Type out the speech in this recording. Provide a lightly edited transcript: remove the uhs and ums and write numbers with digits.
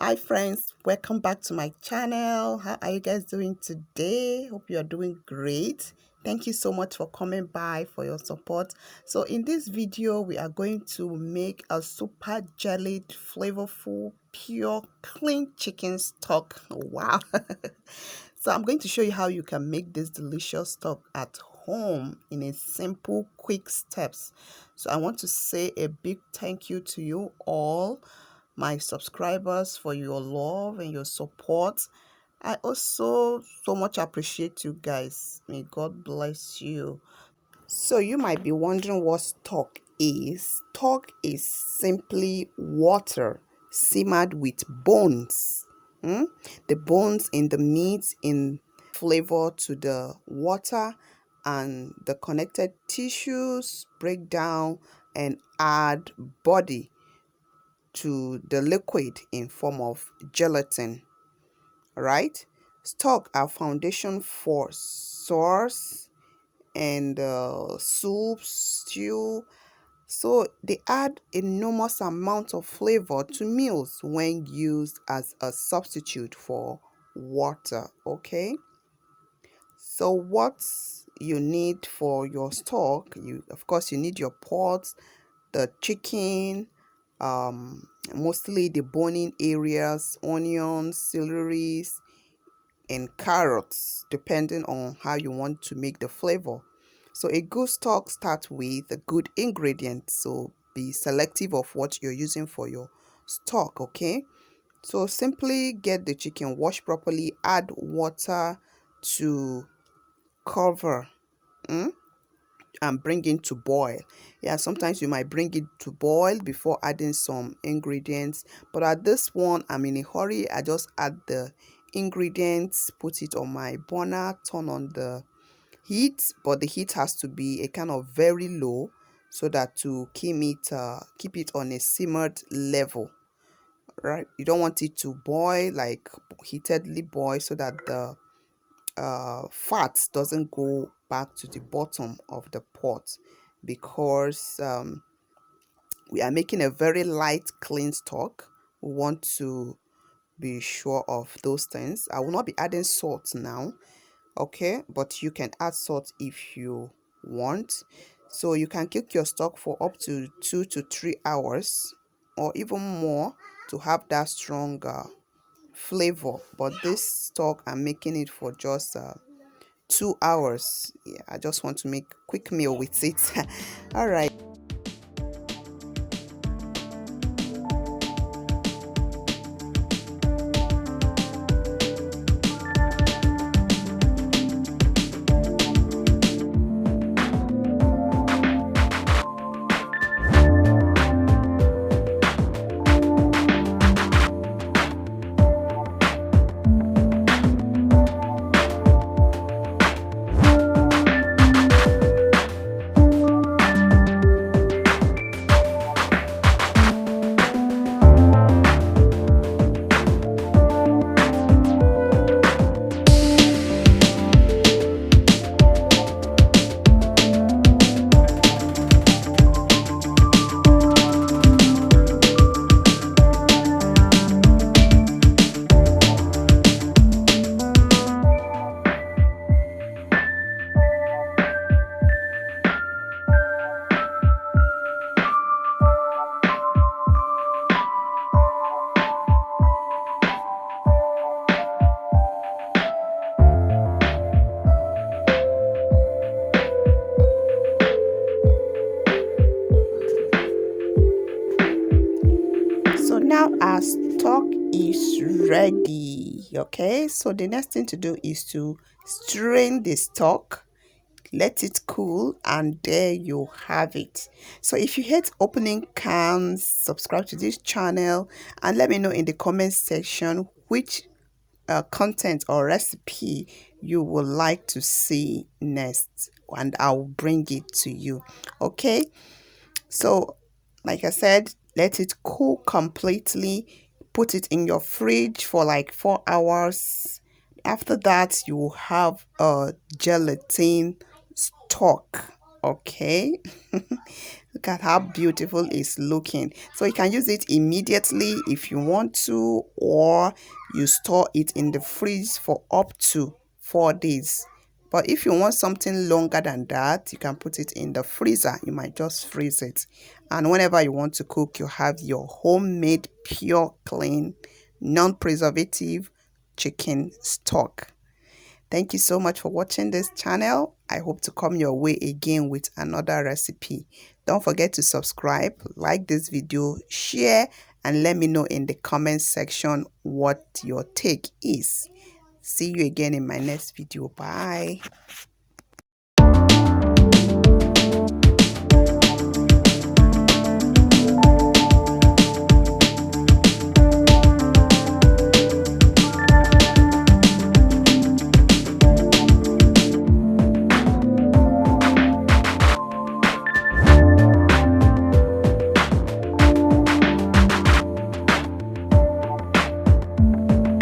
Hi friends, welcome back to my channel. How are you guys doing today? Hope you are doing great. Thank you so much for coming by, for your support. So in this video we are going to make a super jellied, flavorful, pure, clean chicken stock. Wow. So I'm going to show you how you can make this delicious stock at home in a simple, quick steps. So I want to say a big thank you to you all, my subscribers, for your love and your support. I also so much appreciate you guys. May God bless you. So you might be wondering what stock is. Stock is simply water simmered with bones. Hmm? The bones in the meat in flavor to the water, and the connected tissues break down and add body to the liquid in form of gelatin, right? Stock are foundation for sauce and soup, stew. So they add enormous amount of flavor to meals when used as a substitute for water, okay? So what you need for your stock, you of course you need your pot, the chicken, mostly the boning areas, onions, celeries, and carrots, depending on how you want to make the flavor. So a good stock starts with a good ingredient. So be selective of what you're using for your stock, okay? So simply get the chicken washed properly, add water to cover. mm, and bring it to boil. Yeah, sometimes you might bring it to boil before adding some ingredients, but at this one I'm in a hurry. I just add the ingredients, put it on my burner, turn on the heat, but the heat has to be a kind of very low so that to keep it on a simmered level, right? You don't want it to boil, like heatedly boil, so that the fat doesn't go back to the bottom of the pot, because we are making a very light clean stock. We want to be sure of those things. I will not be adding salt now, okay, but you can add salt if you want. So you can cook your stock for up to 2 to 3 hours or even more to have that stronger flavor, but this stock I'm making it for just 2 hours. Yeah, I just want to make quick meal with it. All right. So now our stock is ready. Okay, so the next thing to do is to strain the stock, let it cool, and there you have it. So if you hate opening cans, subscribe to this channel and let me know in the comment section which content or recipe you would like to see next, and I'll bring it to you. Okay, so like I said, let it cool completely. Put it in your fridge for like 4 hours. After that, you will have a gelatin stock. Okay. Look at how beautiful it's looking. So you can use it immediately if you want to, or you store it in the fridge for up to 4 days. But if you want something longer than that, you can put it in the freezer. You might just freeze it. And whenever you want to cook, you have your homemade, pure, clean, non-preservative chicken stock. Thank you so much for watching this channel. I hope to come your way again with another recipe. Don't forget to subscribe, like this video, share, and let me know in the comment section what your take is. See you again in my next video. Bye.